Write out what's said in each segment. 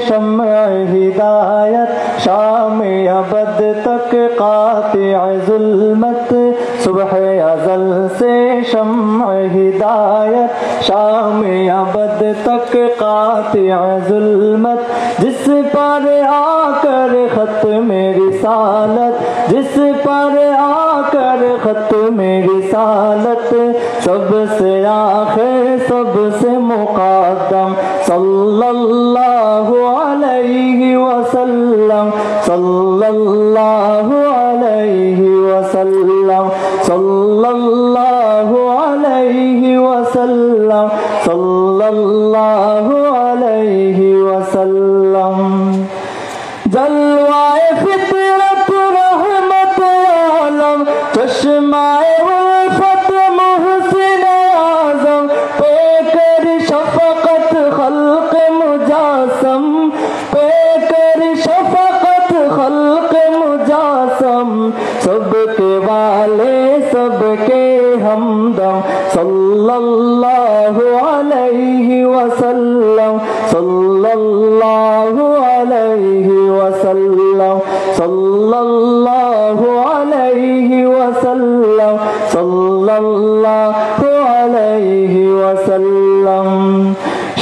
शम्अ हिदायत शाम अबद तक कातिअ ज़ुल्मत सुबह अज़ल से शम्अ हिदायत शाम अबद तक कातिअ ज़ुल्मत जिस पर आकर ख़त्म रिसालत जिस पर आकर ख़त्म रिसालत सबसे आखिर सबसे मुक़द्दम सल्लल्लाहु अलैहि वसल्लम सल्लल्लाहु अलैहि वसल्लम सल्लल्लाहु अलैहि वसल्लम सल्लल्लाहु अलैहि वसल्लम जलवाए फितरत रहमत आलम चश्माए उल्फत मुहसिन आज़म पेकर शफ़क़त खल्क़ मुजासम पेकर शफ़क़त खल्क़ मुजासम सबके वाले सबके हमदम सल्लल्लाहु अलैहि वसल्लम सल्लल्लाहु अलैहि वसल्लम सल्लल्लाहु अलैहि वसल्लम सल्लल्लाहु अलैहि वसल्लम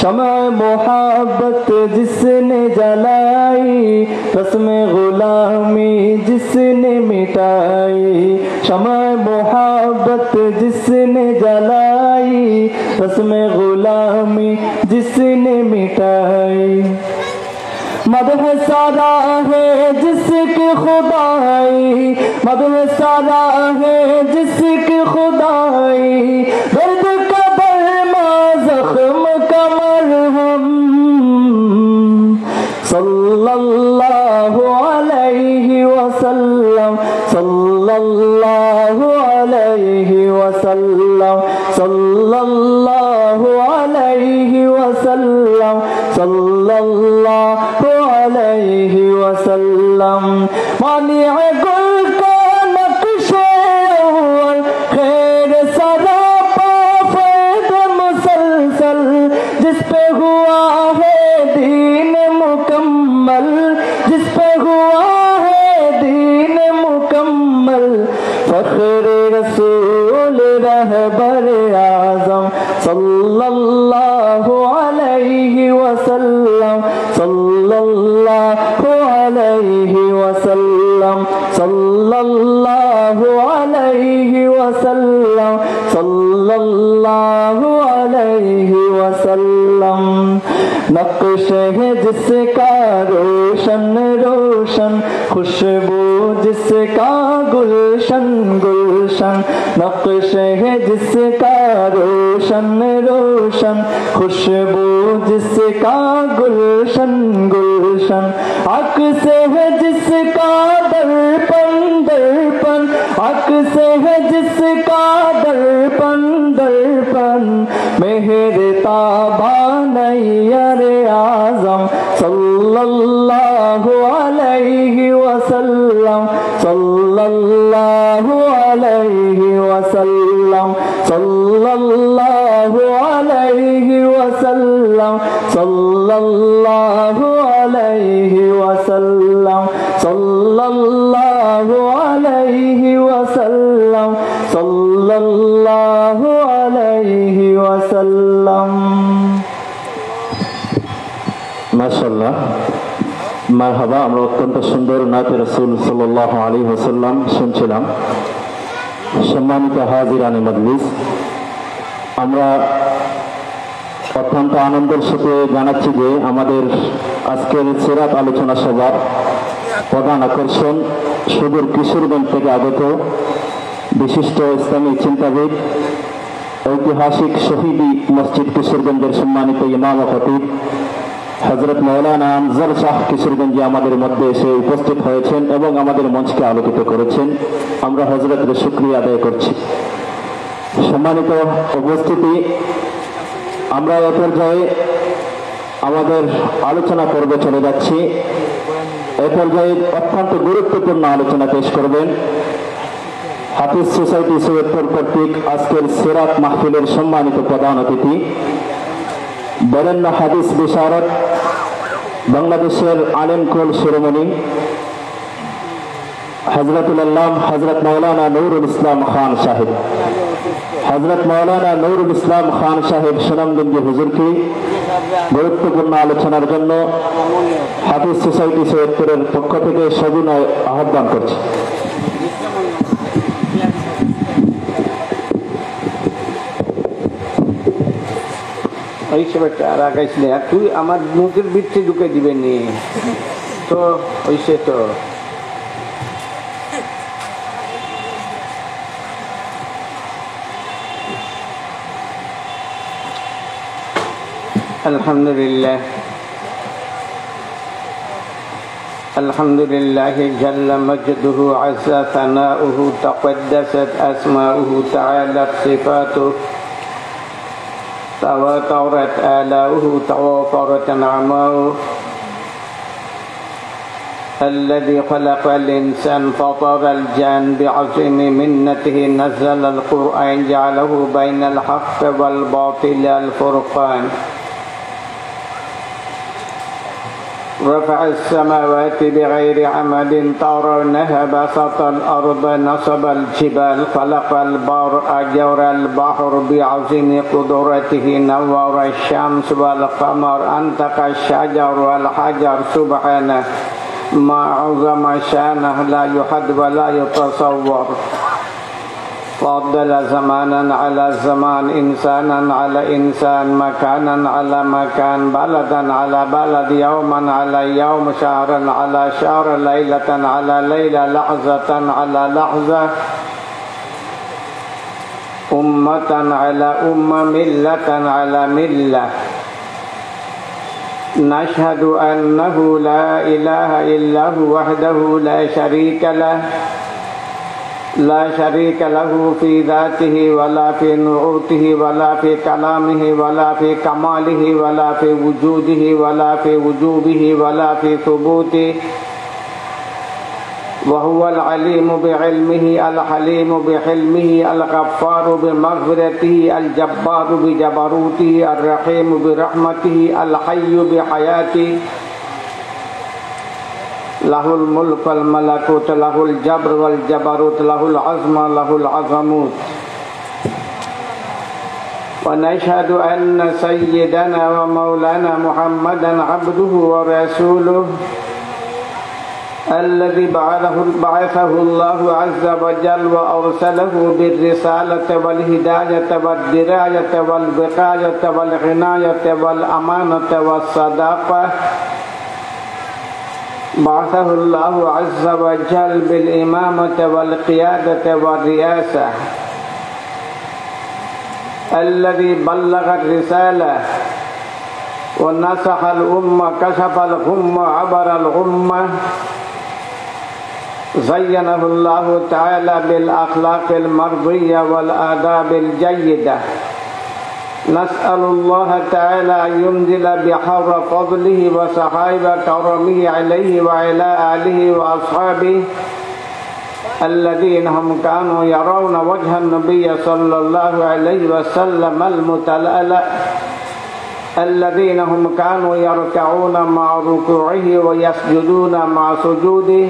शम्अ मोहब्बत जिसने जलाई रस्म गुलामी जिसने मिटाई शम्अ मोहब्बत जिसने जलाई रस्म गुलामी जिसने मिटाई मदह सारा है जिसकी खुदाई मदह सारा है जिसकी खुदाई दर्द का दरमा जख्म का मरहम सल्लल्लाहु अलैहि वसल्लम सल्लल्लाहु अलैहि वसल्लम सल्लल्लाहु अलैहि वसल्लम सल्लल्लाहु अलैहि वसल्लम मानिए गुल का नक्शे अव्वल खैर सरापा फैद मुसलसल जिस पे हुआ है दीन मुकम्मल जिस पे हुआ है दीन मुकम्मल फख्र रसूल रहबर आज़म सल्लल्लाहु अलैहि वसल्लम सल्लल्लाहु अलैहि वसल्लम सल्लल्लाहु अलैहि वसल्लम सल्लल्लाहु अलैहि वसल्लम नक्श है जिसका रोशन रोशन खुशबू जिसका गुलशन गुलशन नक्श है जिसका रोशन रोशन खुशबू जिसका गुलशन गुलशन अक्स है जिसका दर्पण दर्पण अक्स है जिसका दर्पण दर्पण मेहर ताबा नैयर आज़म सल्लल्लाहु अलैहि वसल्लम सल्लल्लाहु अलैहि वसल्लम सल्लल्लाहु अलैहि वसल्लम सल्लल्लाहु अलैहि वसल्लम सल्लल्लाहु अलैहि वसल्लम सल्लल्लाहु अलैहि वसल्लम माशाअल्लाह মারহাবা আমরা অত্যন্ত সুন্দর নাতে রাসূল সাল্লাল্লাহু আলাইহি ওয়াসাল্লাম শুনছিলাম। সম্মানিত হাজিরানে মজলিস, আমরা অত্যন্ত আনন্দের সাথে জানাচ্ছি যে আমাদের আজকের সিরাত আলোচনা সভার প্রধান আকর্ষণ সুদূর কিশোরগঞ্জ থেকে আগত বিশিষ্ট ইসলামী চিন্তাবিদ ঐতিহাসিক শহীদি মসজিদ কিশোরগঞ্জের সম্মানিত ইমাম ও খতিব হযরত মাওলানা আফজল শাহ কিশোরগঞ্জে আমাদের মধ্যে এসে উপস্থিত হয়েছেন এবং আমাদের মঞ্চকে আলোকিত করেছেন। আমরা হযরতের শুকরিয়া আদায় করছি। সম্মানিত উপস্থিতি, আমরা এ পর্যায়ে আমাদের আলোচনা পর্বে চলে যাচ্ছি। এ পর্যায়ে অত্যন্ত গুরুত্বপূর্ণ আলোচনা পেশ করবেন হাফিজ সোসাইটি সৈয়দপুর কর্তৃক আজকের সিরাত মাহফিলের সম্মানিত প্রধান অতিথি বরেণ্য হাদিস বিশারদ বাংলাদেশের আলেমকুল শিরোমণি হযরতুল আল্লাম হযরত মাওলানা নুরুল ইসলাম খান সাহেব, হযরত মাওলানা নুরুল ইসলাম খান সাহেব সুনামগঞ্জ হুজুরকে গুরুত্বপূর্ণ আলোচনার জন্য হাফিজ সোসাইটি সৈয়দপুরের পক্ষ থেকে সবিনয় আহ্বান করছি। ওই সময়টা আর আগাইস না, তুই আমার মুখের ভিতরে ঢুকে দিবে নি তো ওইসে তো আলহামদুলিল্লাহ আলহামদুলিল্লাহ জাল্লা মজদুহু আযযা সানাউহু তাকাদ্দাসাত আসমাউহু তাআলাত সিফাতুহু تواترت آلاؤه توافرت نعماؤه الذي خلق الإنسان فطر الجان بعظيم منته نزل القرآن جعله بين الحق والباطل الفرقان رفع السماوات بغير عمد ترونها بسط الأرض نصب الجبال خلق البر أجر البحر بعظيم قدرته نور الشمس والقمر أنطق الشجر والحجر سبحانه ما عظم شانه لا يحد ولا يتصور فضل زمانا على زمان إنسانا على إنسان مكانا على مكان بلدا على بلد يوما على يوم شهرا على شهر ليلة على ليلة لحظة على لحظة أمة على أمة ملة على ملة نشهد أنه لا إله إلا هو وحده لا شريك له لا شريك له في ذاته ولا في نعوته ولا في كلامه ولا في كماله ولا في وجوده ولا في وجوبه ولا في ثبوته وهو العليم بعلمه الحليم بحلمه الغفار بمغفرته الجبار بجبروته الرحيم برحمته الحي بحياته له الملك والملكوت له الجبر والجبروت له العظم له العظموت ونشهد أن سيدنا ومولانا محمدا عبده ورسوله الذي بعثه الله عز وجل وأرسله بالرسالة والهداية والدراية والوقاية والعناية والأمانة والصداقة بعثه الله عز وجل بالإمامة والقيادة والرئاسة الذي بلغ الرسالة ونصح الأمة كشف الغمة عبر الغمة زينه الله تعالى بالأخلاق المرضية والآداب الجيدة نسأل الله تعالى أن ينزل بحر فضله وسحائب كرمه عليه وعلى آله وأصحابه الذين هم كانوا يرون وجه النبي صلى الله عليه وسلم المتلألأ الذين هم كانوا يركعون مع ركوعه ويسجدون مع سجوده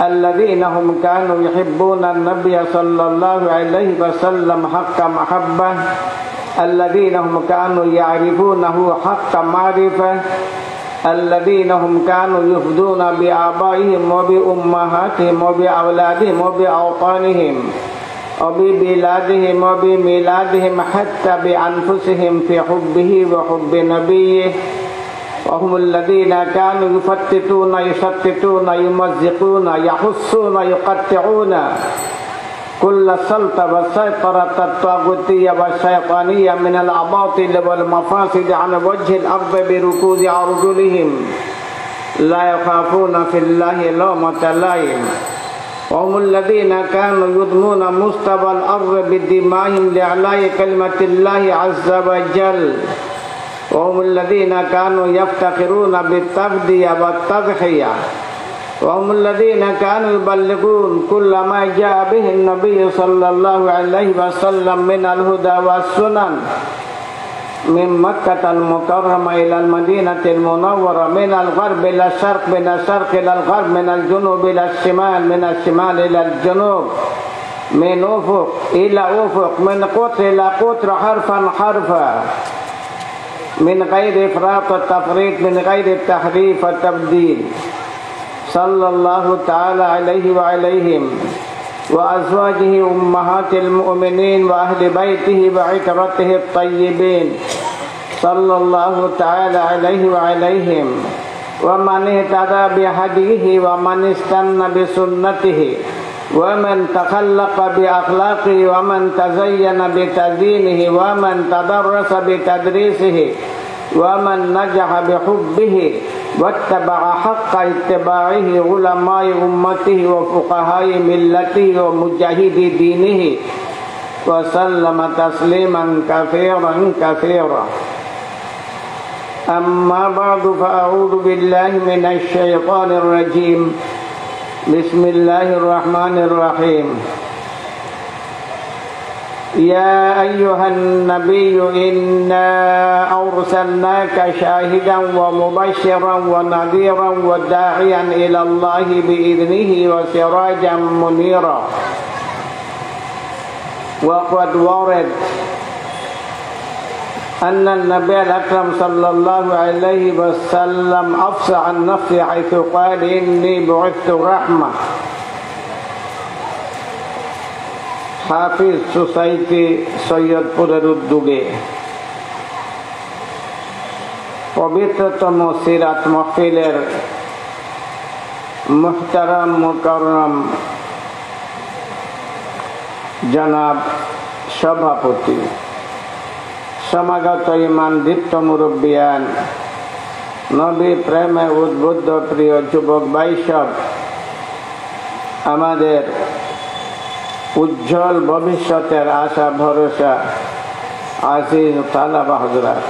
الذين هم كانوا يحبون النبي صلى الله عليه وسلم حق محبة الذين هم كانوا يعرفونه حق معرفة الذين هم كانوا يفدون بآبائهم وبأمهاتهم وبأولادهم وبأوطانهم وببلادهم وبميلادهم حتى بأنفسهم في حبه وحب نبيه وهم الذين كانوا يفتتون يشتتون يمزقون يحصون يقطعون كل السلطة والسيطرة الطاغوتية والشيطانية من الأباطيل والمفاسد عن وجه الأرض بركوز أرجلهم لا يخافون في الله لومة لائم وهم الذين كانوا يضمون مستوى الأرض بدمائهم لإعلاء كلمة الله عز وجل وهم الذين كانوا يفتخرون بالتفدية والتضحية وهم الذين كانوا يبلغون كل ما جاء به النبي صلى الله عليه وسلم من الهدى والسنن من مكة المكرمة إلى المدينة المنورة من الغرب إلى الشرق من الشرق إلى الغرب من الجنوب إلى الشمال من الشمال إلى الجنوب من أفق إلى أفق من قطر إلى قطر حرفا حرفا من غير إفراط والتفريط من غير التحريف والتبديل صلى الله تعالى عليه وعليهم وأزواجه أمهات المؤمنين وأهل بيته وعترته الطيبين صلى الله تعالى عليه وعليهم ومن اهتدى بهديه ومن استنى بسنته ومن تخلق بأخلاقه ومن تزين بتزيينه ومن تدرس بتدريسه ومن نجح بحبه واتبع حق اتباعه علماء أمته وفقهاء ملته ومجاهدي دينه وسلم تسليما كثيرا كثيرا أما بعد فأعوذ بالله من الشيطان الرجيم بسم الله الرحمن الرحيم يا أيها النبي إنا أرسلناك شاهدا ومبشرا ونذيرا وداعيا إلى الله بإذنه وسراجا منيرا وقد ورد أن النبي الأكرم صلى الله عليه وسلم أفصح عن نفسه حيث قال إني بعثت رحمة হাফিজ সোসাইটি সৈয়দপুরের উদ্যোগে পবিত্রতম সিরাত মাহফিলের মুহতারাম মুকাররম জনাব সভাপতি, সমাগত ইমান দীপ্ত মুরব্বিয়ান, নবী প্রেমে উদ্বুদ্ধ প্রিয় যুবক ভাইসব, আমাদের উজ্জ্বল ভবিষ্যতের আশা ভরসা আজিজ তালাবা হযরত,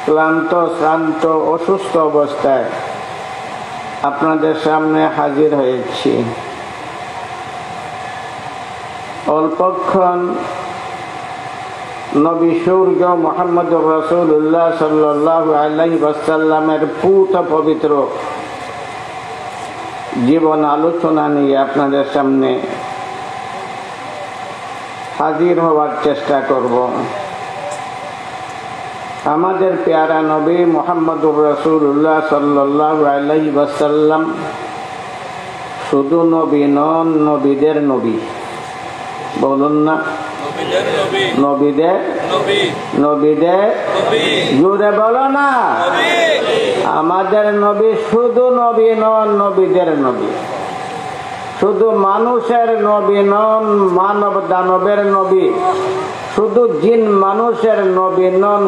ক্লান্ত শ্রান্ত অসুস্থ অবস্থায় আপনাদের সামনে হাজির হয়েছি। অল্পক্ষণ নবী সূর্য মুহাম্মদুর রাসূলুল্লাহ সাল্লাল্লাহু আলাইহি ওয়াসাল্লামের পূত পবিত্র জীবন আলোচনা নিয়ে আপনাদের সামনে হাজির হওয়ার চেষ্টা করব। আমাদের প্যারা নবী মুহাম্মদুর রাসূলুল্লাহ সাল্লাল্লাহু আলাইহি ওয়াসাল্লাম শুধু নবী নন, নবীদের নবী। বলুন না, নবীদের জোরে বলো না। আমাদের নবী শুধু নবী নন, নবীদের নবী। শুধু মানুষের নবী নন, মানব দানবের নবী। শুধু জিন মানুষের নবী নন,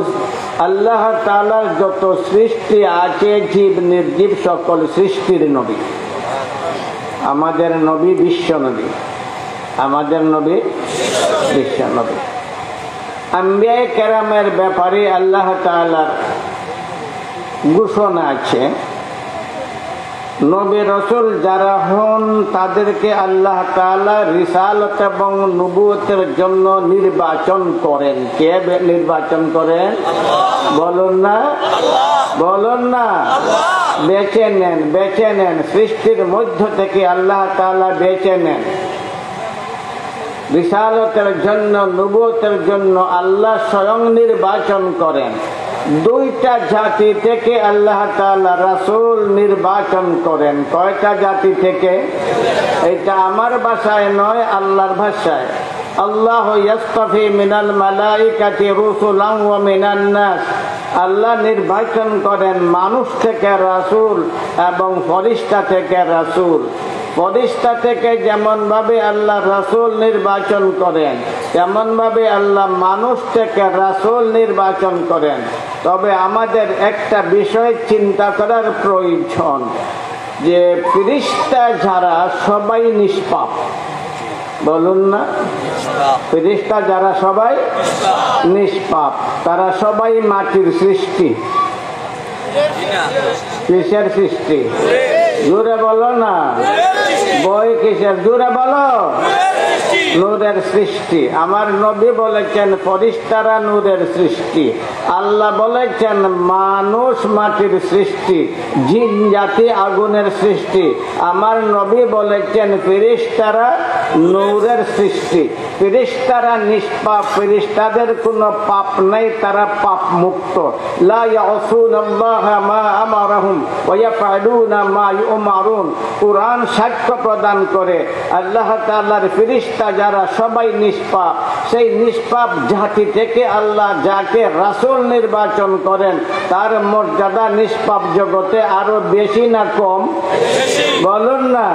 আল্লাহ তাআলার যত সৃষ্টি আছে জীব নির্জীব সকল সৃষ্টির নবী। আমাদের নবী বিশ্ব নবী, আমাদের নবী বিশ্ব নবী। আম্বিয়া কেরামের ব্যাপারে আল্লাহ তাআলার ঘোষণা আছে, নবী রাসূল যারা হন তাদেরকে আল্লাহ তাআলা রিসালাত এবং নবুয়তের জন্য নির্বাচন করেন। কে নির্বাচন করেন? বলুন না, বলুন না। বেছে নেন, বেছে নেন। সৃষ্টির মধ্য থেকে আল্লাহ তাআলা বেছে নেন। রিসালাতের জন্য, নবুয়তের জন্য আল্লাহ স্বয়ং নির্বাচন করেন। দুইটা জাতি থেকে আল্লাহ তাআলা রাসূল নির্বাচন করেন। কয়টা জাতি থেকে? এটা আমার ভাষায় নয়, আল্লাহর ভাষায়। আল্লাহ ইয়াসতাফি মিনাল মালাইকাতি রুসুলান ওয়া মিনান নাস। আল্লাহ নির্বাচন করেন মানুষ থেকে রাসূল এবং ফেরেশতা থেকে রাসূল। ফেরেশতা থেকে যেমন ভাবে আল্লাহ রাসূল নির্বাচন করেন, তেমন ভাবে আল্লাহ মানুষ থেকে রাসূল নির্বাচন করেন। তবে আমাদের একটা বিষয় চিন্তা করার প্রয়োজন, যে ফেরেশতা যারা সবাই নিষ্পাপ। বলুন না, ফেরেশতা যারা সবাই নিষ্পাপ। তারা সবাই মাটির সৃষ্টি। কিসের সৃষ্টি? জোরে বলো না। বই কিসের? জোরে বলো। নূরের সৃষ্টি। আমার নবী বলেছেন ফেরেশতারা নূরের সৃষ্টি। আল্লাহ বলেছেন মানুষ মাটির সৃষ্টি, জিন জাতি আগুনের সৃষ্টি। আমার নবী বলেছেন ফেরেশতারা নূরের সৃষ্টি। ফেরেশতারা নিষ্পাপ, ফেরেশতাদের কোনো পাপ নাই, তারা পাপ মুক্ত। লা ইয়াসুনাল্লাহা মা আমারহুম ওয়া ইয়াফআলুনা মা ইউমারুন। কুরআন সাক্ষ্য প্রদান করে আল্লাহ তাআলার ফেরেশতা যারা সবাই নিষ্পাপ। সেই নিষ্পাপ জাতি থেকে আল্লাহ যাকে রাসূল নির্বাচন করেন তার মর্যাদা নিষ্পাপ জগতে আরো বেশি না কম? বলুন না,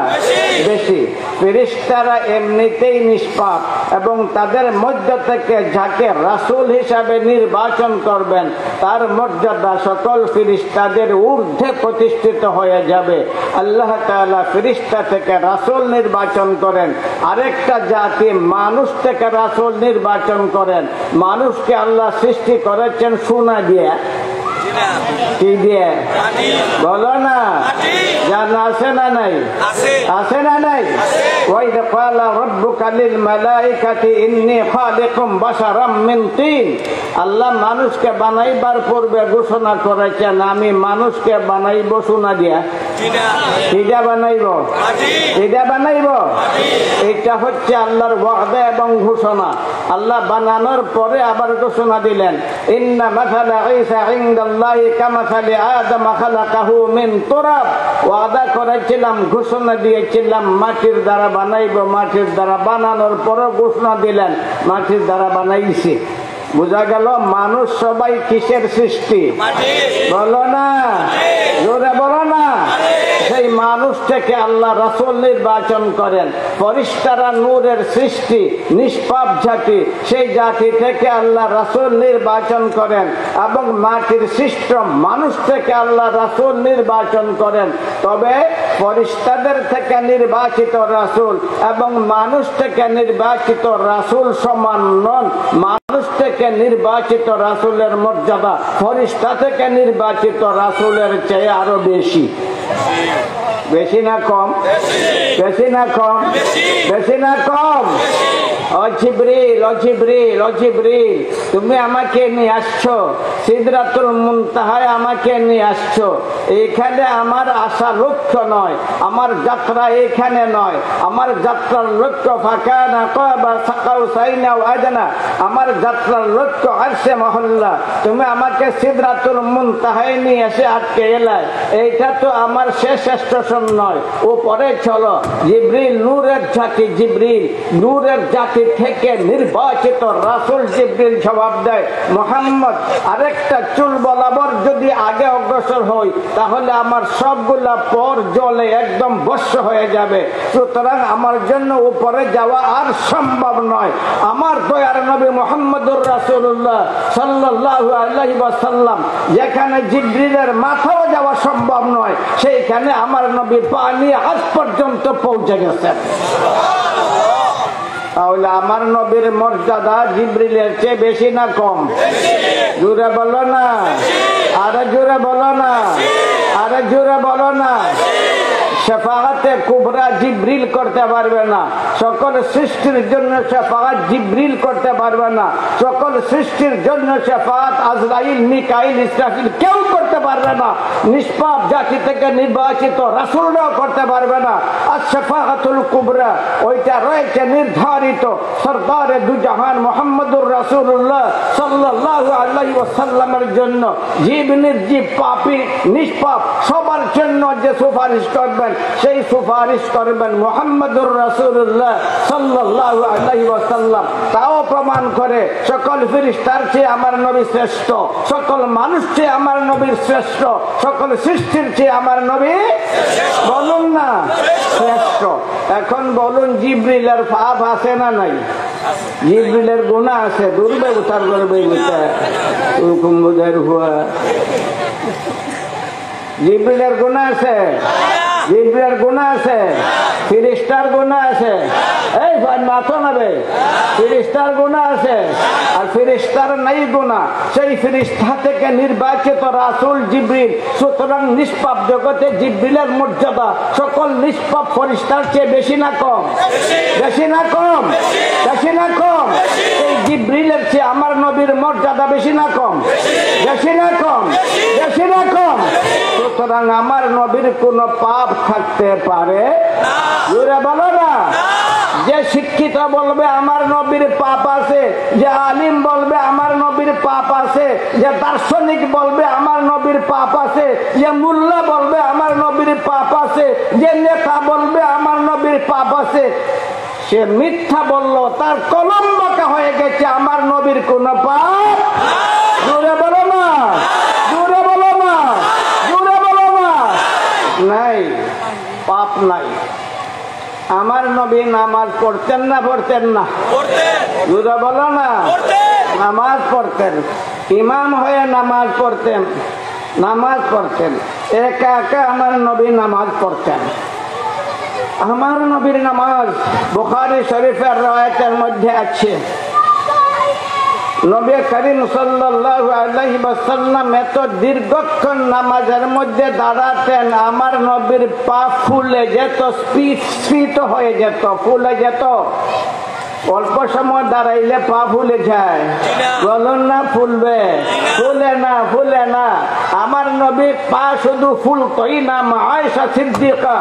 বেশি। ফেরেশতারা এমনিতেই নিষ্পাপ এবং তাদের মধ্য থেকে যাকে রাসূল হিসাবে নির্বাচন করবেন তার মর্যাদা সকল ফেরেশতাদের ঊর্ধ্বে প্রতিষ্ঠিত হয়ে যাবে। আল্লাহ তাআলা ফেরেশতা থেকে রাসূল নির্বাচন করেন। আরেকটা জাতি মানুষ থেকে রাসূল নির্বাচন করেন। মানুষকে আল্লাহ সৃষ্টি করেছেন সোনা দিয়ে, কি দিয়ে? বলো না, জানা আছে না নাই? আছে না নাই? ওয়াইদ ক্বালা রাব্বুকা লিল মালাইকাতি ইন্নী খালিকুম বাশারাম মিন তিন। আল্লাহ মানুষকে বানাইবার পূর্বে ঘোষণা করেছেন আমি মানুষকে বানাইব সোনা দিয়া। এটা বানাইব, এটা বানাইব। এটা হচ্ছে আল্লাহর ওয়াদা এবং ঘোষণা। আল্লাহ বানানোর পরে আবার ঘোষণা দিলেন ইন্না মাসালা ঈসা ইনদাল্লাহি কামাসালি আদম খালাকাহু মিন তুরাব। ওয়াদা করেছিলাম, ঘোষণা দিয়েছিলাম মাটির দ্বারা বানাইব। মাটির দ্বারা বানানোর পরে ঘোষণা দিলেন মাটির দ্বারা বানাইছি। বোঝা গেল মানুষ সবাই কিসের সৃষ্টি? বলো না, জোরে বলো না। সেই মানুষ থেকে আল্লাহ রাসূল নির্বাচন করেন। ফেরেশতারা নূরের সৃষ্টি, নিষ্পাপ জাতি। সেই জাতি থেকে আল্লাহ রাসূল নির্বাচন করেন এবং মাটির সৃষ্ট মানুষ থেকে আল্লাহ রাসূল নির্বাচন করেন। তবে ফেরেশতাদের থেকে নির্বাচিত রাসূল এবং মানুষ থেকে নির্বাচিত রাসূল সমান নন। মানুষ থেকে নির্বাচিত রাসূলের মর্যাদা ফেরেশতা থেকে নির্বাচিত রাসূলের চেয়ে আরো বেশি। বেশি না কম? বেশি না কম? বেশি না কম? ও জিবরিল, ও জিবরিল, ও জিবরিল, তুমি আমাকে নিয়ে আসছো সিদরাতুল মুনতাহায়, আমাকে নিয়ে আসছো। এইখানে আমার আসা লক্ষ্য নয়, আমার যাত্রা এইখানে নয়। আমার যাত্রার লক্ষ্য ফাকানা কাবা সাকাউসাইনা ওয়া আদনা। আমার যাত্রার লক্ষ্য আরশে মহল্লা। তুমি আমাকে সিদরাতুল মুনতাহায় নিয়ে এসে আটকে এলে। এইটা তো আমার শেষ স্টেশন নয়, উপরে চলো। জিবরিল নূরের জাতি, জিবরিল নূরের জাতি থেকে নির্বাচিত রাসূল। জিবরিল জবাব দেয় মুহাম্মদ আরেকটা চুল বরাবর যদি আগে অগ্রসর হই তাহলে আমার সবগুলা পর জলে একদম বর্ষ হয়ে যাবে। সুতরাং আমার জন্য উপরে যাওয়া আর সম্ভব নয়। আমার দয়ার নবী মুহাম্মদুর রাসূলুল্লাহ সাল্লাল্লাহু আলাইহি ওয়াসাল্লাম যেখানে জিবরিলের মাথাও যাওয়া সম্ভব নয় সেইখানে আমার নবী পানি আজ পর্যন্ত পৌঁছে গেছেন। তাহলে আমার নবীর মর্যাদা জিবরিলের চেয়ে বেশি না কম? জোরে বলো না, আরে জোরে বলো না, আরে জোরে বলো না। শাফাআতে কুবরা জিবরিল করতে পারবে না। সকল সৃষ্টির জন্য শাফাআত জিবরিল করতে পারবে না। সকল সৃষ্টির জন্য শাফাআত আজরাইল, মিকাইল, ইসরাফিল কেউ করতে পারবে না। নিষ্পাপ জাতি থেকে নির্বাচিত রাসূলরাও করতে পারবে না। আর শাফাআতুল কুবরা ওইটা রয়েছে নির্ধারিত সরদারে দু জাহান মুহাম্মদুর রাসূলুল্লাহ সাল্লাল্লাহু আলাইহি ওয়াসাল্লামের জন্য। জীব নির্জীব, পাপী নিষ্পাপ সবার জন্য যে সুপারিশ করবেন সেই সুপারিশ করবেন মুহাম্মদুর রাসূলুল্লাহ সাল্লাল্লাহু আলাইহি ওয়াসাল্লাম। তাও প্রমাণ করে সকল ফেরেশতার চেয়ে আমার নবী শ্রেষ্ঠ, সকল মানুষ চেয়ে আমার নবীর শ্রেষ্ঠ, সকল সৃষ্টির চেয়ে আমার নবী বলুন না শ্রেষ্ঠ। এখন বলুন জিবরিলের পাপ আছে না নাই? জিবরিলের গুনাহ আছে, দুর্ব্যবহার করবে জিবরিলের গুনাহ আছে। জিব্রিলের গুনাহ আছে, ফেরেশতার গুনাহ আছে। এই ভাই মাথা নাবে, ফেরেশতার গুনাহ আছে আর ফেরেশতার নাই গুনাহ। সেই ফেরেশতা থেকে নির্বাচিত রাসূল জিবরিল। সুতরাং নিষ্পাপ জগতে জিবরিলের মর্যাদা সকল নিষ্পাপ ফেরেশতার চেয়ে বেশি না কম? বেশি না কম? বেশি না কম? এই জিবরিলের চেয়ে আমার নবীর মর্যাদা বেশি না কম? বেশি না কম? বেশি না কম? সুতরাং আমার নবীর কোনো পাপ থাকতে পারে জোরে বলো না। যে শিক্ষিত বলবে আমার নবীর পাপ আছে, যে আলিম বলবে আমার নবীর পাপ আছে, যে দার্শনিক বলবে আমার নবীর পাপ আছে, যে মুল্লা বলবে আমার নবীর পাপ আছে, যে নেতা বলবে আমার নবীর পাপ আছে, সে মিথ্যা বলল, তার কলম বাঁকা হয়ে গেছে। আমার নবীর কোন পাপ জোরে বলো না, জোরে বলো না, জোরে বলো না, নাই, পাপ নাই। আমার নবী নামাজ পড়তেন না পড়তেন না? জোরে বলো না। নামাজ পড়তেন, ইমাম হয়ে নামাজ পড়তেন, নামাজ পড়তেন একা একা। আমার নবী নামাজ পড়তেন। আমার নবীর নামাজ বুখারী শরীফের রওয়ায়াতের মধ্যে আছে, নবী করিম সাল্লাল্লাহু আলাইহি ওয়াসাল্লাম এত দীর্ঘক্ষণ নামাজের মধ্যে দাঁড়াতেন, আমার নবীর পা ফুলে যেত, স্ফীত হয়ে যেত, ফুলে যেত। অল্প সময় দাঁড়াইলে পা ফুলে যায়, বলুন না ফুলবে? ফুলে না, ফুলে না। আমার নবী পা শুধু ফুলতোই না। আয়েশা সিদ্দিকা,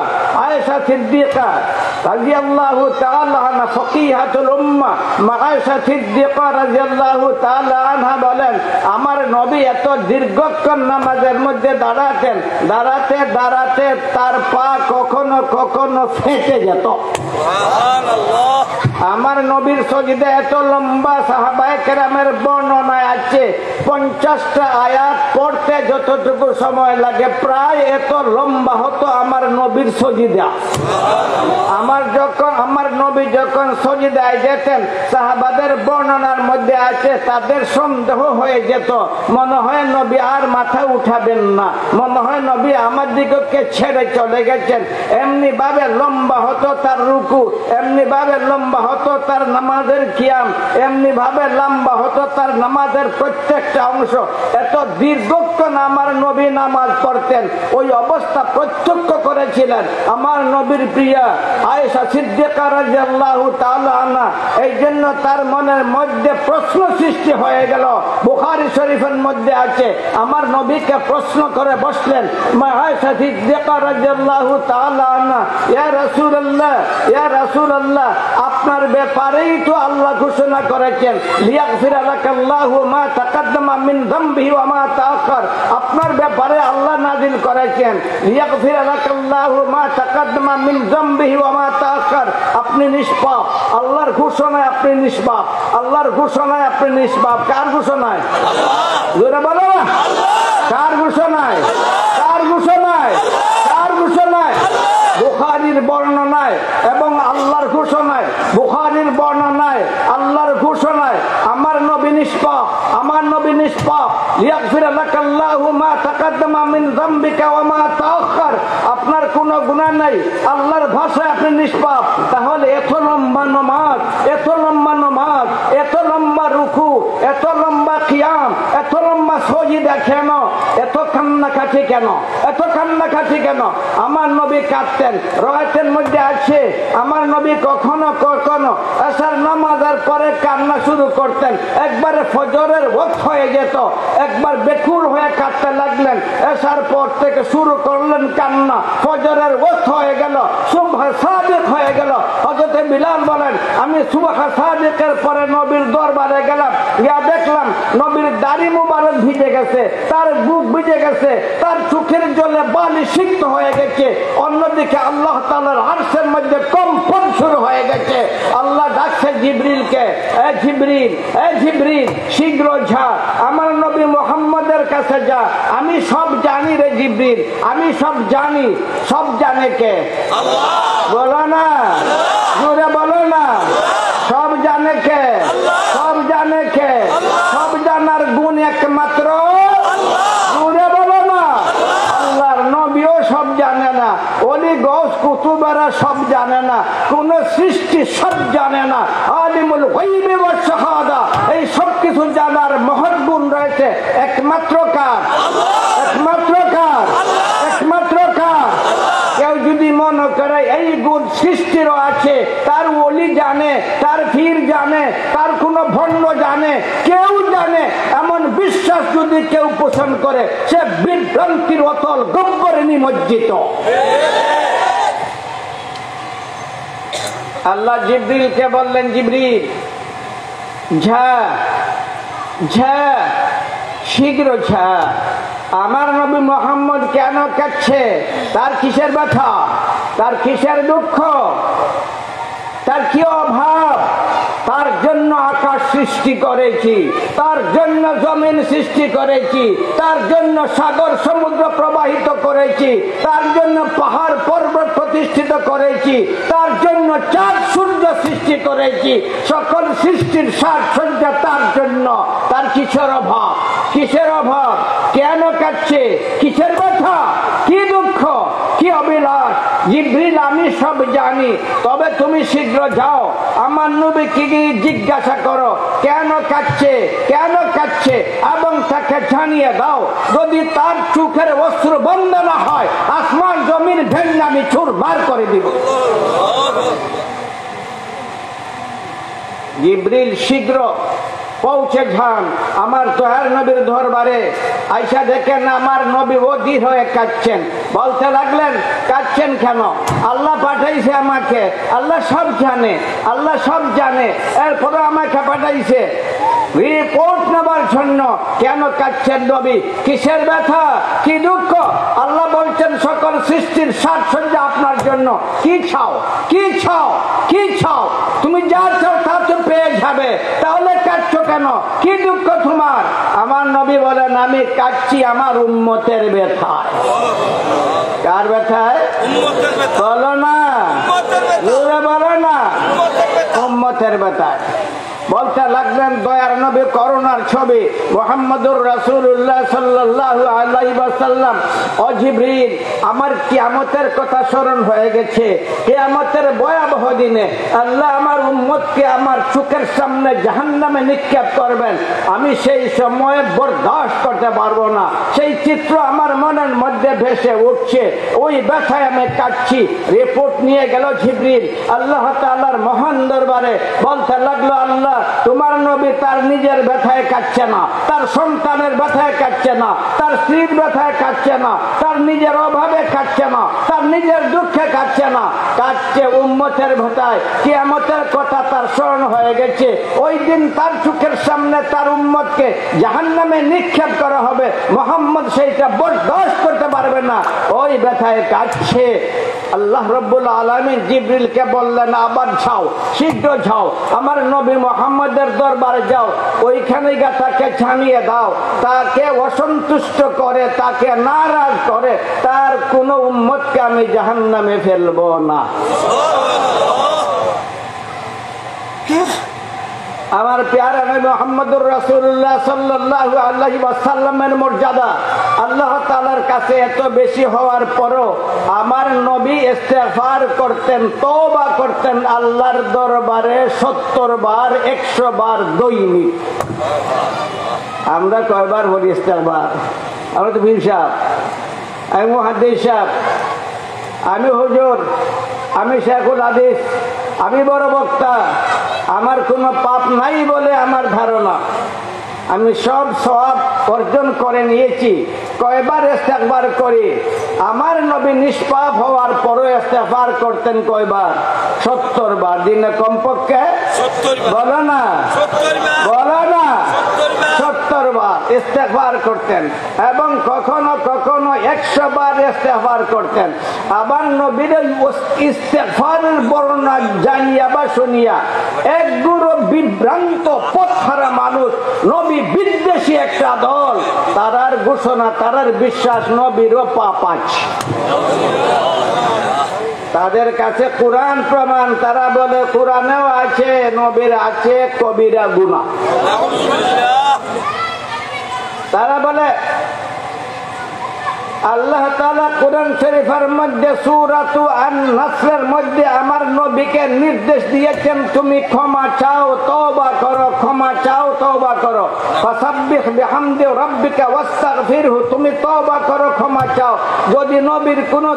আয়েশা সিদ্দিকা রাদিয়াল্লাহু তাআলা আনহা, ফকিহাতুল উম্মাহ, আয়েশা সিদ্দিকা রাদিয়াল্লাহু তাআলা আনহা বলেন, আমার নবী এত দীর্ঘক্ষণ নামাজের মধ্যে দাঁড়াতেন, দাঁড়াতে দাঁড়াতে তার পা কখনো কখনো ফেটে যেত। সুবহানাল্লাহ। আমার নবীর সজদা এত লম্বা, সাহাবায়ে কেরামের বর্ণনায় আছে 50টা আয়াত পড়তে যতটুকু সময় লাগে প্রায় এত লম্বা হতো আমার নবীর সজদা। আমার নবী যখন সজদায় যেতেন, সাহাবাদের বর্ণনার মধ্যে আছে তাদের সন্দেহ হয়ে যেত, মনে হয় নবী আর মাথা উঠাবেন না, মনে হয় নবী আমার দিকে ছেড়ে চলে গেছেন। এমনি ভাবে লম্বা হতো তার রুকু, এমনি ভাবে লম্বা হতো তার নামাজের কিয়াম, এমনি ভাবে লম্বা হতো তার নামাজের প্রত্যেকটা অংশ। এত দীর্ঘক্ষণ আমার নবী নামাজ পড়তেন। ওই অবস্থা প্রত্যক্ষ করেছিলেন আমার নবীর প্রিয়া আয়েশা সিদ্দিকা রাদিয়াল্লাহু তাআলা আনহা। এই জন্য তার মনের মধ্যে প্রশ্ন সৃষ্টি হয়ে গেল। বুখারী শরীফের মধ্যে আছে, আমার নবীকে প্রশ্ন করে বসলেন আয়েশা সিদ্দিকা রাদিয়াল্লাহু তাআলা আনহা, ইয়া রাসূলুল্লাহ, ইয়া রাসূলুল্লাহ, আপনার ব্যাপারেই তো আল্লাহ ঘোষণা করেছেন লিয়াগফিরা লাকাল্লাহু মা তাকাদ্দামা মিন যামবিহি ওয়া মা তাআখার। আপনার ব্যাপারে আল্লাহ নাযিল করেছেন লিয়াগফিরা লাকাল্লাহু মা তাকাদ্দামা মিন যামবিহি ওয়া মা তাআখার। আপনি নিষ্পাপ, আল্লাহর ঘোষণায় আপনি নিষ্পাপ, আল্লাহর ঘোষণায় আপনি নিষ্পাপ। কার ঘোষণায়? আল্লাহ। জোরে বলো না, কার ঘোষণায়? কার ঘোষণায়? কার ঘোষণায়? বুখারীর বর্ণনায় এবং আল্লাহর ঘোষণায়, বুখারীর বর্ণনায় আল্লাহর ঘোষণায় আমার নবী নিষ্পাপ, আমার নবী নিষ্পাপ। লিয়াগফিরা লাকাল্লাহু মা তাকাদ্দামা মিন যামবিকা ওয়া মা তাআখার। আপনার কোনো গুনাহ নাই, আল্লাহর ভাষায় আপনি নিষ্পাপ। তাহলে এত লম্বা নামাজ, এত লম্বা নামাজ, এত লম্বা রুকু, এত লম্বা কিয়াম, এত লম্বা সজদা কেন? এত কান্নাকাটি কেন? এত কান্নাকাটি কেন? আমার নবী কাঁদতেন। রওয়ায়াতের মধ্যে আছে আমার নবী কখনো কখনো এশার নামাজের পরে কান্না শুরু করতেন। একবারে ফজরের ওয়াক্ত হয়ে যেত, একবার বেকুল হয়ে কাঁদতে লাগলেন। এশার পর থেকে শুরু করলেন কান্না, ফজরের ওয়াক্ত হয়ে গেল, সুবহ সাদিক হয়ে গেল। হযরত বিলাল বলেন, আমি সুবহ সাদিকের পরে নবীর দরবারে গেলাম, গিয়ে দেখলাম নবীর দাড়ি মুবারক ভিজে গেছে, তার বুক ভিজে গেছে, তার চোখের জলে বালি সিক্ত হয়ে গেছে। অন্যদিকে আল্লাহ তাআলার আরশের মধ্যে কম্পন শুরু হয়ে গেছে। আল্লাহ ডাকছে জিবরিলকে, এ জিবরিল, এ জিবরিল, শীঘ্র যা আমার নবী মুহাম্মদের কাছে যা। আমি সব জানি রে জিবরিল, আমি সব জানি। সব জানে কে? আল্লাহ। বলো না, জোরে বলো না, সব জানে কে? সব জানে কে? সব জানার গুণ একমাত্র আল্লাহ। জোরে বলো না, আল্লাহর নবীও সব জানে না, অলি মাহবুবারা সব জানে না, কোন সৃষ্টি সব জানে না। আলিমুল গায়বি ওয়াশ শাহাদা, এই সব কিছু জানার মহৎ গুণ রয়েছে একমাত্র কার? একমাত্র কার? একমাত্র কার? কেউ যদি মনে করে এই গুণ সৃষ্টিরও আছে, তার ওলি জানে, তার পীর জানে, তার কোন ভণ্ড জানে, কেউ জানে, এমন বিশ্বাস যদি কেউ পোষণ করে, সে বিভ্রান্তির অতল গহ্বরে নিমজ্জিত। আল্লাহ জিবরিলকে বললেন, জিবরিল ঝা ঝা, শীঘ্র ঝা। আমার নবী মুহাম্মদ কেন কাঁদছে? তার কিসের ব্যথা? তার কিসের দুঃখ? তার কি অভাব? তার জন্য আকাশ সৃষ্টি করেছি, তার জন্য জমিন সৃষ্টি করেছি, তার জন্য সাগর সমুদ্র প্রবাহিত করেছি, তার জন্য পাহাড় পর্বত প্রতিষ্ঠিত করেছি, তার জন্য চাঁদ সূর্য সৃষ্টি করেছি। সকল সৃষ্টির সাজসজ্জা তার জন্য। তার কিসের অভাব? কিসের অভাব? কেন কাঁদছে? কিসের ব্যথা? কি দুঃখ? কি অভিলাষ? জিবরিল আমি সব জানি, তবে তুমি শীঘ্র যাও, আমার নবীকে গিয়ে জিজ্ঞাসা করো কেন কাঁদছে, কেন কাঁদছে, এবং তাকে জানিয়ে দাও যদি তার চোখের অশ্রু বন্ধ না হয়, আসমান জমিন ভেঙে আমি চুরমার করে দিব। জিবরিল শীঘ্র পৌঁছে যান আমার দয়ার নবীর দরবারে। আইসা দেখেন আমার নবী অধীর হয়ে কাঁদছেন। বলতে লাগলেন, কাঁদছেন কেন? আল্লাহ পাঠাইছে আমাকে, আল্লাহ সব জানে, আল্লাহ সব জানে, এরপরে আমাকে পাঠাইছে রিপোর্ট নেবার জন্য। কেন কাঁদছেন নবী? কিসের ব্যথা? কি দুঃখ? আল্লাহ বলছেন সকল সৃষ্টির সাজসজ্জা আপনার জন্য। কি চাও? কি চাও? কি চাও? তুমি যা চাও তা তো পেয়ে যাবে, তাহলে কাঁদছো কেন? কি দুঃখ তোমার? আমার নবী বলেন, আমি কাঁদছি আমার উম্মতের ব্যথায়। কার ব্যথায়? বলো না, বলো না, উম্মতের ব্যথায়। বলতে লাগলেন দয়ার নবী করুণার ছবি মুহাম্মদুর রাসূলুল্লাহ সাল্লাল্লাহু আলাইহি ওয়াসাল্লাম, ও জিবরিল আমার কিয়ামতের কথা স্মরণ হয়ে গেছে। কিয়ামতের ভয়াবহ দিনে আল্লাহ আমার উম্মতকে আমার চোখের সামনে জাহান্নামে নিক্ষেপ করবেন। আমি সেই সময়ে বরদাস্ত করতে পারবো না। সেই চিত্র আমার মনের মধ্যে ভেসে উঠছে, ওই ব্যথায় আমি কাঁদছি। রিপোর্ট নিয়ে গেল জিবরিল আল্লাহ তাআলার মহান দরবারে। বলতে লাগলো, আল্লাহ তোমার নবী তার নিজের ব্যথায় কাঁদছে না, তার সন্তানের ব্যথায় কাঁদছে না, তার স্ত্রীর ব্যথায় কাঁদছে না, তার নিজের অভাবে কাঁদছে না, তার নিজের দুঃখে কাঁদছে না, কাঁদছে উম্মতের ব্যথায়। কিয়ামতের কথা তার স্মরণ হয়ে গেছে। ওই দিন তার চোখের সামনে তার উম্মতকে জাহান্নামে নিক্ষেপ করা হবে। মুহাম্মদ সেইটা বরদাস্ত করতে পারবে না, ওই ব্যথায় কাঁদছে। আল্লাহ রাব্বুল আলামিন জিবরিলকে বললেন, আবার যাও, শীঘ্র যাও, আমার নবী মুহাম্মদের দরবারে যাও, ওইখানে গিয়ে তাকে জানিয়ে দাও, তাকে অসন্তুষ্ট করে, তাকে নারাজ করে তার কোন উম্মতকে আমি জাহান্নামে ফেলবো না। আমার প্যারা নবী মুহাম্মদুর রাসূলুল্লাহ সাল্লাল্লাহু আলাইহি ওয়াসাল্লামের মর্যাদা আল্লাহ তাআলার কাছে এত বেশি হওয়ার পরও আমার নবী ইস্তেগফার করতেন, তওবা করতেন আল্লাহর দরবারে 70 বার 100 বার দৈনিক। আমরা কয়বার বলি ইস্তেগফার? আমরা তো পীর সাহেব, আমি মুহাদ্দিস সাহেব, আমি হুজুর, আমি শেখুল হাদিস, আমি বড় বক্তা, আমার কোনো পাপ নাই বলে আমার ধারণা। আমি সব সওয়াব অর্জন করে নিয়েছি। কয়বার ইস্তেগফার করি? আমার নবী নিষ্পাপ হওয়ার পরও ইস্তেগফার করতেন কয়বার? 70 বার। দিনে কমপক্ষে 70 বার। বলো না, বলো না, 70 বার ইস্তেগফার করতেন, এবং কখনো কখনো 100 বার ইস্তেগফার করতেন। আবার নবীর ইস্তেগফারের বর্ণনা জানিয়া বা শুনিয়া এক গুরু বিভ্রান্ত পথহারা মানুষ, নবী বিদ্বেষী একটা দল, তারার ঘোষণা, তারার বিশ্বাস নবীরও পাপ আছে। তাদের কাছে কোরআন প্রমাণ, তারা বলে কোরআনেও আছে, নবীর আছে কবিরা গুনাহ। তারা বলে আল্লাহ তাআলা কোরআন শরীফের মধ্যে সূরাতু আন-নাসরের মধ্যে আমার নবীকে নির্দেশ দিয়েছেন, তুমি ক্ষমা চাও, তওবা করো, ক্ষমা চাও, তওবা করো। ফাসাব্বিহ বিহামদি রাব্বিকা ওয়াস্তাগফিরহু, তুমি তওবা করো, ক্ষমা চাও। যদি নবীর কোনো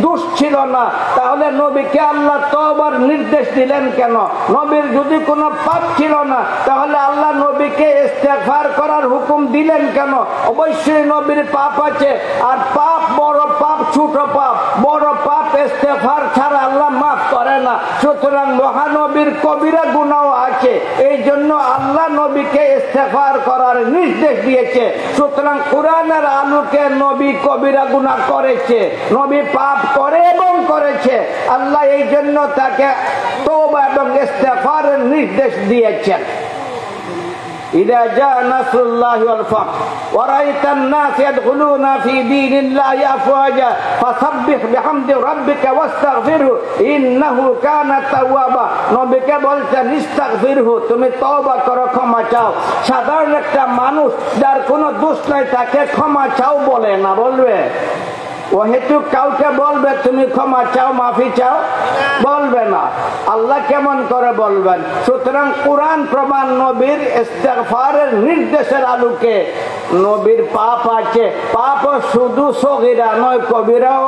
দোষ ছিল না, তাহলে নবীকে আল্লাহ তওবার নির্দেশ দিলেন কেন? নবীর যদি কোনো পাপ ছিল না, তাহলে আল্লাহ নবীকে ইস্তেগফার করার হুকুম দিলেন কেন? অবশ্যই নবীর পাপ আছে, আর পাপ বড় পাপ, ছোট পাপ, বড় পাপ ইস্তেগফার ছাড়া আল্লাহ মাফ করে না। সুতরাং মহানবীর কবিরা গুনাহ আছে, এই জন্য আল্লাহ নবীকে ইস্তেগফার করার নির্দেশ দিয়েছে। সুতরাং কোরআনের আলোকে নবী কবিরা গুনাহ করেছে, নবী পাপ করে এবং করেছে, আল্লাহ এই জন্য তাকে তওবা এবং ইস্তেগফারের নির্দেশ দিয়েছেন। إذا جاء نصر الله والفتح ورأيت الناس يدخلون في دين الله أفواجا فسبح بحمد ربك واستغفره إنه كان توابا। নবীকে বলছেন ইস্তাগফিরহু, তুমি তওবা করো, ক্ষমা চাও। সাধারণ একটা মানুষ যার কোনো দোষ নাই তাকে ক্ষমা চাও বলে না, বলবে? ও হেতু কাউকে বলবে তুমি ক্ষমা চাও, মাফি চাও? বলবে না। আল্লাহ কেমন করে বলবেন? সুতরাং কোরআন প্রমাণ নবীর ইস্তেগফারের নির্দেশের আলোকে নবীর পাপ আছে, পাপ শুধু সগীরা নয়, কবিরাও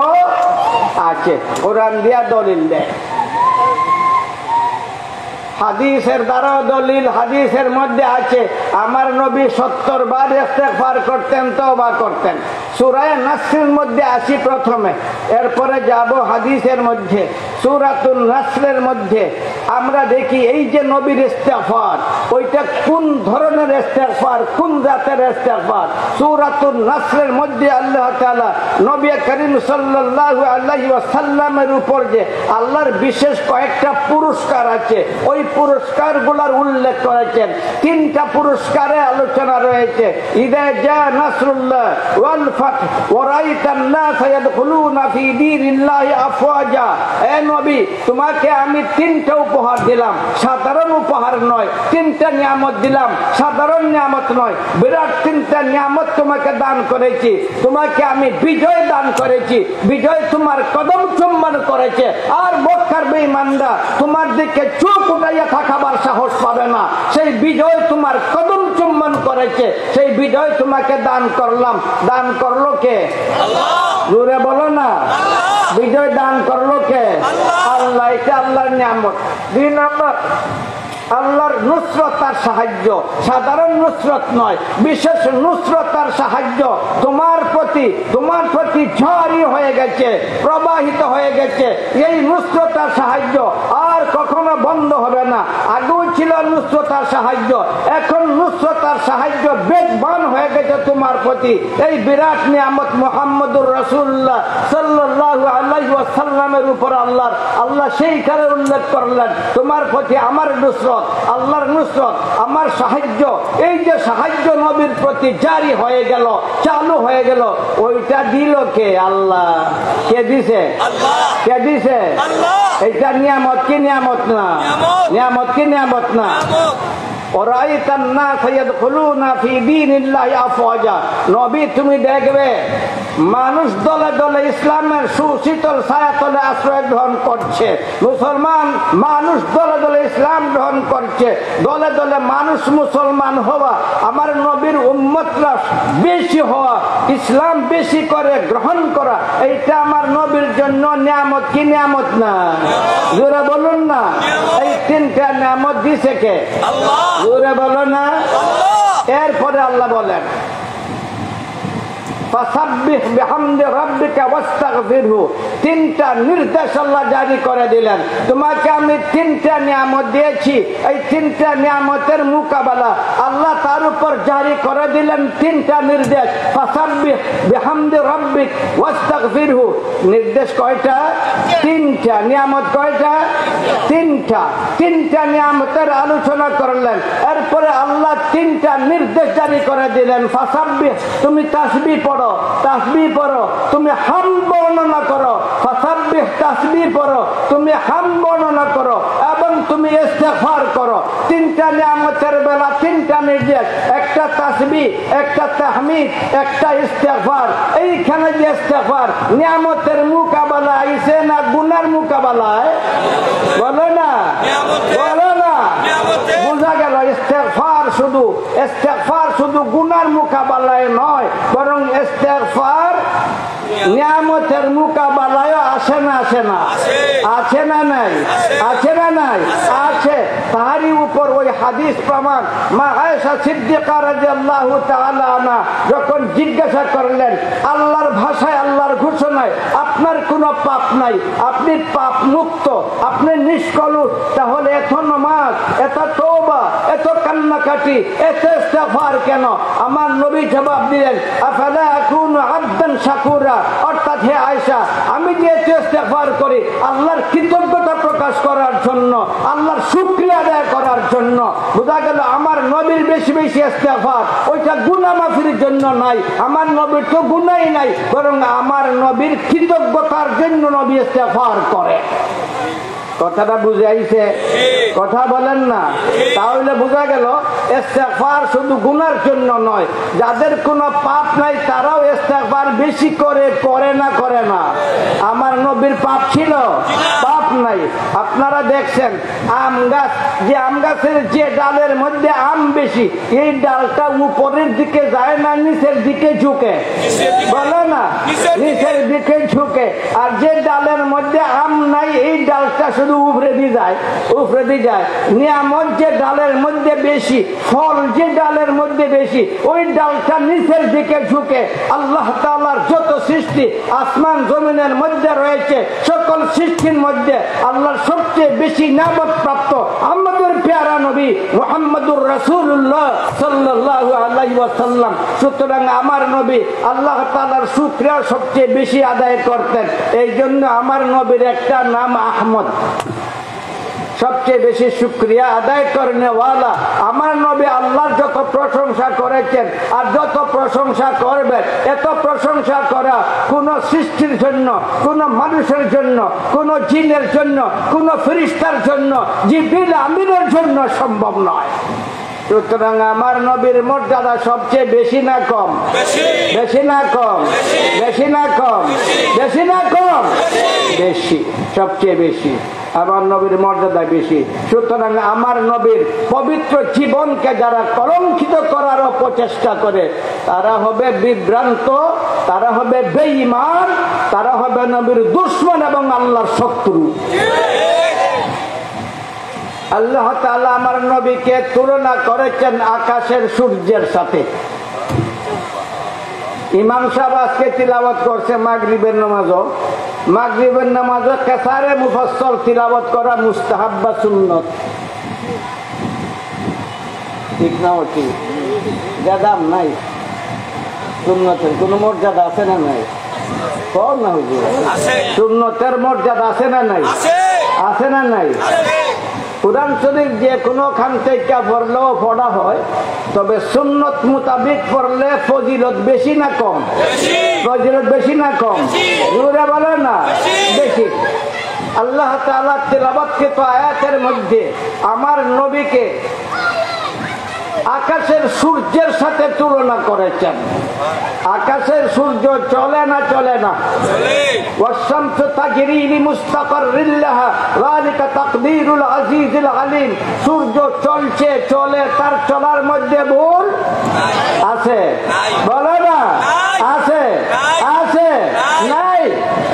আছে। কোরআন দিয়া দলিল দেয়, হাদিসের দ্বারাও দলিল। হাদিসের মধ্যে আছে আমার নবী 70 বার ইস্তেগফার করতেন, তওবা করতেন। সূরা নাসরের মধ্যে আসি প্রথমে, এরপরে যাব হাদিসের মধ্যে। সূরাতুন নাসরের মধ্যে আমরা দেখি এই যে নবীর ইস্তেগফার, ওইটা কোন ধরনের ইস্তেগফার, কোন জাতের ইস্তেগফার। সূরাতুন নাসরের মধ্যে আল্লাহ তাআলা নবী করিম সাল্লাল্লাহু আলাইহি ওয়াসাল্লামের উপর যে আল্লাহর বিশেষ কয়েকটা পুরস্কার আছে, ওই পুরস্কারগুলোর উল্লেখ করেছেন। 3টা পুরস্কারে আলোচনা রয়েছে। ইযা জা নাসরুল্লাহ ওয়াল ফাত ওয়া রাআইতান নাস ইয়াদখুলুনা ফি দীনিল্লাহি আফওয়াজা। এ নবী, তোমাকে আমি 3টা উপহার দিলাম, সাধারণ উপহার নয়। 3টা নিয়ামত দিলাম, সাধারণ নিয়ামত নয়, বিরাট 3টা নিয়ামত তোমাকে দান করেছি। তোমাকে আমি বিজয় দান করেছি, বিজয় তোমার কদম চুম্বন করেছে। আর মক্কার বেঈমানরা তোমার দিকে চোখ উঠাইয়া থাকাবার সাহস পাবে না। সেই বিজয় তোমার কদম চুম্বন করেছে, সেই বিজয় তোমাকে দান করলাম। দান করলো কে? আল্লাহ। জোরে বলো না, বিজয় দান করলো কে? আল্লাহ। এটা আল্লাহর নিয়ামত। 2 নম্বর, আল্লাহর নুসরত আর সাহায্য, সাধারণ নুসরত নয়, বিশেষ নুসরত আর সাহায্য তোমার প্রতি ঝড়ই হয়ে গেছে, প্রবাহিত হয়ে গেছে। এই নুসরত আর সাহায্য আর কখনো বন্ধ হবে না। আগেও ছিল নুসরত আর সাহায্য, এখন নুসরত আর সাহায্য বেগবান হয়ে গেছে তোমার প্রতি। এই বিরাট নিয়ামত মুহাম্মদুর রাসূলুল্লাহ সাল্লাল্লাহু আলাইহি ওয়াসাল্লামের উপর আল্লাহ সেইখানে উল্লেখ করলেন, তোমার প্রতি আমার নুসরত, আল্লাহর নুসরত, আমার সাহায্য। এই যে সাহায্য নবীর প্রতি জারি হয়ে গেল, চালু হয়ে গেল, ওইটা দিল কে? আল্লাহ। কে দিছে? আল্লাহ। কে দিছে? আল্লাহ। এইটা নিয়ামত কি নিয়ামত না? নিয়ামত কি নিয়ামত না? নবী, তুমি দেখবে মানুষ দলে দলে ইসলামের সুশীতল ছায়াতলে আশ্রয় গ্রহণ করছে। মুসলমান মানুষ দলে দলে ইসলাম গ্রহণ করছে, দলে দলে মানুষ মুসলমান হওয়া, আমার নবীর উম্মতরা বেশি হওয়া, ইসলাম বেশি করে গ্রহণ করা, এইটা আমার নবীর জন্য নিয়ামত কি নিয়ামত না? জোরে বলুন না। এই 3টা নিয়ামত দিছে কে? আল্লাহ। জোরে বলো না। এরপরে আল্লাহ বলেন ফাসাব্বিহ বিহামদি রাব্বিকা ওয়াস্তাগফিরহু। 3টা নির্দেশ আল্লাহ জারি করে দিলেন। তোমাকে আমি 3টা নিয়ামত দিয়েছি, এই 3টা নিয়ামতের মোকাবেলা আল্লাহ তার উপর জারি করে দিলেন 3টা নির্দেশ। ফাসাব্বিহ বিহামদি রাব্বিক ওয়াস্তাগফিরহু। নির্দেশ কয়টা? 3টা। নিয়ামত কয়টা? 3টা। 3টা নিয়ামতের আলোচনা করলেন। এরপরে আল্লাহ 3টা নির্দেশ জারি করে দিলেন। ফাসাব্বিহ, তুমি তাসবিহ পড়ো, তাসবিহ পড়ো, তুমি হামদ বর্ণনা করো। ফাসাব্বিহ তাসবিহ পড়ো, তুমি হামদ বর্ণনা করো এবং তুমি ইস্তিগফার করো। তিনটা নিয়ামতের বেলা তিনটা নির্দেশ, একটা তাসবিহ, একটা তাহমিদ, একটা ইস্তিগফার। এইখানে যে ইস্তিগফার নিয়ামতের মোকাবেলায় আইছে না গুনার মোকাবেলায়? বলো না, বলো না। বোঝা গেল ইস্তিগফার শুধু গুনার মোকাবেলায় নয়, বরং ইস্তিগফার নিয়ামতের মোকাবেলায় আসে না, আসে না, আছে না নাই, আছে না নাই, আছে। তারই উপর ওই হাদিস প্রমাণ। মা আয়েশা সিদ্দিকা রাদিয়াল্লাহু তাআলা আনহা যখন জিজ্ঞাসা করলেন, আল্লাহর ভাষায়, আল্লাহর ঘোষণায় আপনার কোনো পাপ নাই, আপনি পাপ মুক্ত, আপনি নিষ্কলুষ, তাহলে এত নামাজ, এত তওবা, এত কান্নাকাটি, এত ইস্তিগফার কেন? আমার নবী জবাব দিলেন, আফালা আকুনু আবদান শাকুরা, অর্থাৎ হে আয়েশা, আমি যে ইস্তিগফার করি আল্লাহর কৃতজ্ঞতা প্রকাশ করার জন্য, আল্লাহর শুকরিয়া আদায় করার জন্য। বোঝা গেল আমার নবীর বেশি বেশি ইস্তিগফার ওইটা গুনাহ মাফির জন্য নাই, আমার নবীর তো গুনাহই নাই, বরং আমার নবীর কৃতজ্ঞতার জন্য নবী ইস্তিগফার করে। কথাটা বুঝে আইছে? কথা বলেন না। তাহলে বোঝা গেল ইস্তিগফার শুধু গুনার জন্য নয়, যাদের কোনো পাপ নাই তারাও ইস্তিগফার বেশি করে, করে না, করে না? আমার নবীর পাপ ছিল? পাপ নাই। আপনারা দেখছেন আম গাছ, যে আম গাছের যে ডালের মধ্যে আম বেশি, এই ডালটা উপরের দিকে যায় না নিচের দিকে ঝুঁকে? বলো না, নিচের দিকে ঝুঁকে। আর যে ডালের মধ্যে আম নাই, এই ডালটা শুধু উপরে দিয়ে যায়, উপরে দিয়ে যায়। নিয়ামত যে ডালের মধ্যে বেশি, ফল যে ডালের মধ্যে বেশি, ওই ডালটা নিচের দিকে ঝুঁকে। আল্লাহ তাআলার যত সৃষ্টি আসমান জমিনের মধ্যে রয়েছে, সকল সৃষ্টির মধ্যে আল্লাহর সবচেয়ে বেশি নিয়ামত প্রাপ্ত আমাদের প্যারা নবী মুহাম্মদুর রাসূলুল্লাহ সাল্লাল্লাহু আলাইহি ওয়াসাল্লাম। সুতরাং আমার নবী আল্লাহ তাআলার শুকরিয়া সবচেয়ে বেশি আদায় করতেন। এই জন্য আমার নবীর একটা নাম আহমদ, সবচেয়ে বেশি শুকরিয়া আদায় করেনেওয়ালা। আমার নবী আল্লাহর যত প্রশংসা করেছেন আর যত প্রশংসা করবেন, এত প্রশংসা করা কোন সৃষ্টির জন্য, কোন মানুষের জন্য, কোন জিনের জন্য, কোন ফেরেশতার জন্য, জিবরিল আমিনের জন্য সম্ভব নয়। সুতরাং আমার নবীর মর্যাদা সবচেয়ে বেশি না কম? বেশি না কম? বেশি না কম? বেশি না কম? বেশি, সবচেয়ে বেশি। আমার নবীর মর্যাদা বেশি। সুতরাং আমার নবীর পবিত্র জীবনকে যারা কলঙ্কিত করার প্রচেষ্টা করে, তারা হবে বিভ্রান্ত, তারা হবে বেঈমান, তারা হবে নবীর দুশমন এবং আল্লাহর শত্রু। আল্লাহ তাআলা আমার নবীকে তুলনা করেছেন আকাশের সূর্যের সাথে। ইমাম সাহেব আজকে তিলাওয়াত করছে মাগরিবের নামাজও, মাগরিবের নামাজও কেসারে মুফাসসল তিলাওয়াত করা মুস্তাহাব বা সুন্নত, ঠিক না? ওটি দাম নাই, সুন্নতের কোন মর্যাদা আছে না নাই? কম না হুজুর, সুন্নতের মর্যাদা আছে না নাই? আছে না নাই? কুরআন শরীফ যে কোনো খান থেকে পড়লেও পড়া হয়, তবে সুন্নত মোতাবেক পড়লে ফজিলত বেশি না কম? ফজিলত বেশি না কম? জোরে বলে না, বেশি। আল্লাহ তাআলা তিলাওয়াতকৃত আয়াতের মধ্যে আমার নবীকে আকাশের সূর্যের সাথে তুলনা করেছেন। আকাশের সূর্য চলে না? চলে না? ওয়াশ-শামসু তাজরি লিমুস্তাকাররিন লাহা যালিকা তাকদীরুল আজিজুল আলীম। সূর্য চলছে, চলে, তার চলার মধ্যে ভুল আছে? বলো না, আছে? আছে? নাই?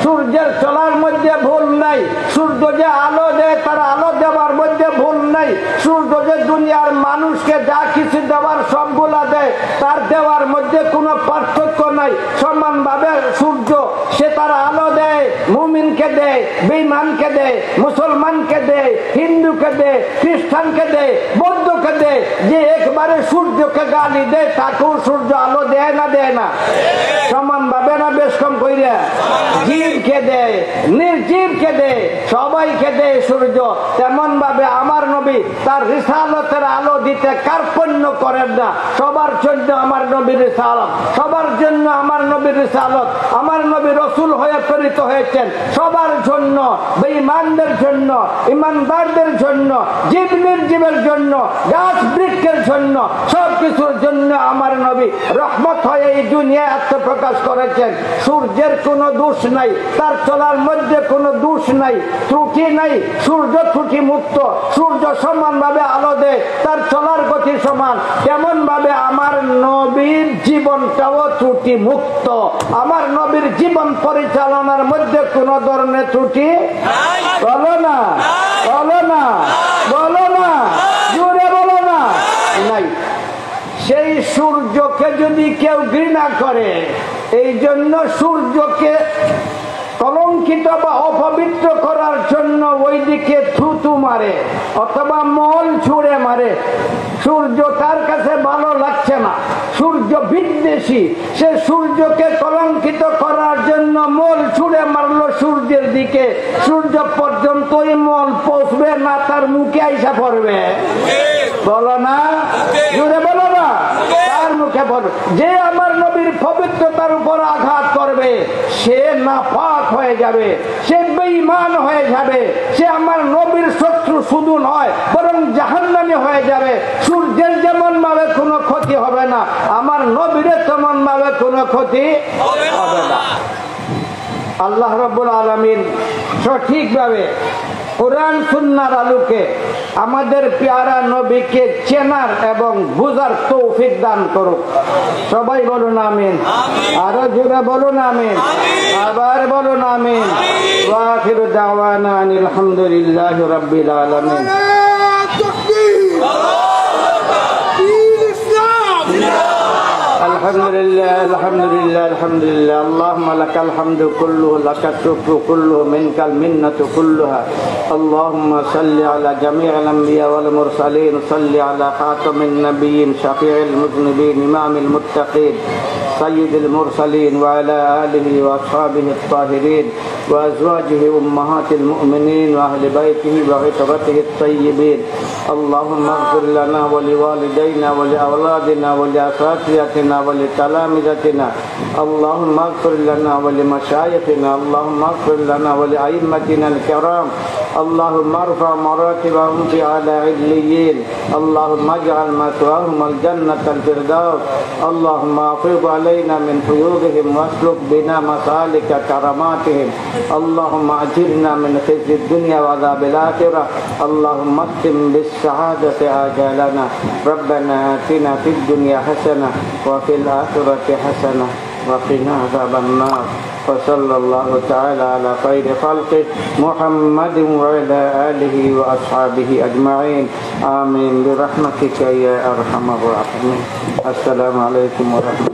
সূর্যের চলার মধ্যে ভুল নাই। সূর্য যে আলো দেয়, তার আলো দেওয়ার মধ্যে ভুল নাই। সূর্য যে দুনিয়ার মানুষকে যা কিছু দেওয়ার সবগুলা দেয়, তার দেওয়ার মধ্যে কোনো পার্থক্য নাই। সমানভাবে সূর্য সে তার আলো দেয়, মুমিনকে দেয়, বেঈমানকে দেয়, মুসলমানকে দেয়, হিন্দুকে দেয়, খ্রিস্টানকে দেয়, বৌদ্ধকে দেয়। যে একবারে সূর্যকে গালি দেয়, তাকেও সূর্য আলো দেয় না? দেয় না? সমানভাবে না বেশ কম কইরা? জীবকে দেয়, নির্জীবকে দেয়, সবাইকে দেয় সূর্য। তেমন ভাবে আমার নবী তার রিসালতের আলো দিতে কার্পণ্য করেন না। সবার জন্য আমার নবীর রিসালত, সবার জন্য আমার নবীর রিসালত। আমার নবী রসুল হয়ে প্রেরিত হয়েছেন সবার জন্য, বেঈমানদের জন্য, ইমানদারদের জন্য, জীব নির্জীবের জন্য, গাছ বৃক্ষের জন্য, সবকিছুর জন্য আমার নবী রহমত হয়ে এই দুনিয়ায় আত্মপ্রকাশ করেছেন। সূর্যের কোনো দোষ নাই, তার চলার মধ্যে কোনো দোষ নাই, ত্রুটি নাই। সূর্য ত্রুটি মুক্ত, সূর্য সমান ভাবে আলো দেয়, তার চলার গতি সমান। তেমন ভাবে আমার নবীর জীবনটাও ত্রুটি মুক্ত। আমার নবীর জীবন পরিচালনার মধ্যে কোন ধরনের ত্রুটি বলো না, বলো না, বলো না, জোরে বলো না, নাই। সেই সূর্যকে যদি কেউ ঘৃণা করে, এই জন্য সূর্যকে কলঙ্কিত বা অপবিত্র করার জন্য ওইদিকে থুতু মারে অথবা মল ছুঁড়ে মারে। সূর্য তার কাছে ভালো লাগছে না, সূর্য বিদ্বেষী, সে সূর্যকে কলঙ্কিত করার জন্য মল ছুঁড়ে মারলো সূর্যের দিকে। সূর্য পর্যন্ত ওই মল পৌঁছবে না, তার মুখে আইসা পড়বে। বলো না, জুড়ে বলো না, তার মুখে পড়বে। যে আমার নবীর পবিত্রতার উপর আঘাত করবে সে নাপাক হয়ে যাবে, সে বেঈমান হয়ে যাবে, সে আমার নবীর শত্রু শুধু নয় বরং জাহান্নামী হয়ে যাবে। সূর্যের যেমন ভাবে কোনো ক্ষতি হবে না, আমার নবীর তেমন ভাবে কোনো ক্ষতি হবে না। আল্লাহ রাব্বুল আলামিন সঠিকভাবে কোরআন সুন্নাহর আলোকে আমাদের পেয়ারা নবীকে চেনার এবং বুঝার তৌফিক দান করুক। সবাই বলুন আমিন। আরো জোরে বলুন আমিন। আবার বলুন আমিন। ওয়া আখিরু দাওয়ানা আনিল হামদুলিল্লাহি রাব্বিল আলামিন। الحمد لله الحمد لله الحمد لله اللهم لك الحمد كله لك الشكر كله منك المنة كلها اللهم صل على جميع الأنبياء والمرسلين صل على خاتم النبيين شفيع المذنبين إمام المتقين سيد المرسلين وعلى آله وأصحابه الطاهرين وأزواجه أمهات المؤمنين وأهل بيته وعترته الطيبين اللهم اغفر لنا ولوالدينا ولأولادنا ولأساتذتنا ولتلامذتنا اللهم اغفر لنا ولمشايخنا اللهم اغفر لنا ولأئمتنا الكرام اللهم ارفع مراتبهم في أعلى عليين اللهم اجعل مثواهم الجنة الفردوس اللهم افيض علينا من فيوضهم واسلك بنا مسالك كراماتهم اللهم اجرنا من خزي الدنيا وعذاب الآخرة اللهم اختم بالسعادة آجالنا ربنا آتنا في الدنيا حسنة وفي الآخرة حسنة وقنا عذاب النار وصلى الله تعالى على خير خلقه محمد وعلى آله وأصحابه أجمعين آمين برحمتك يا أرحم الراحمين السلام عليكم ورحمة الله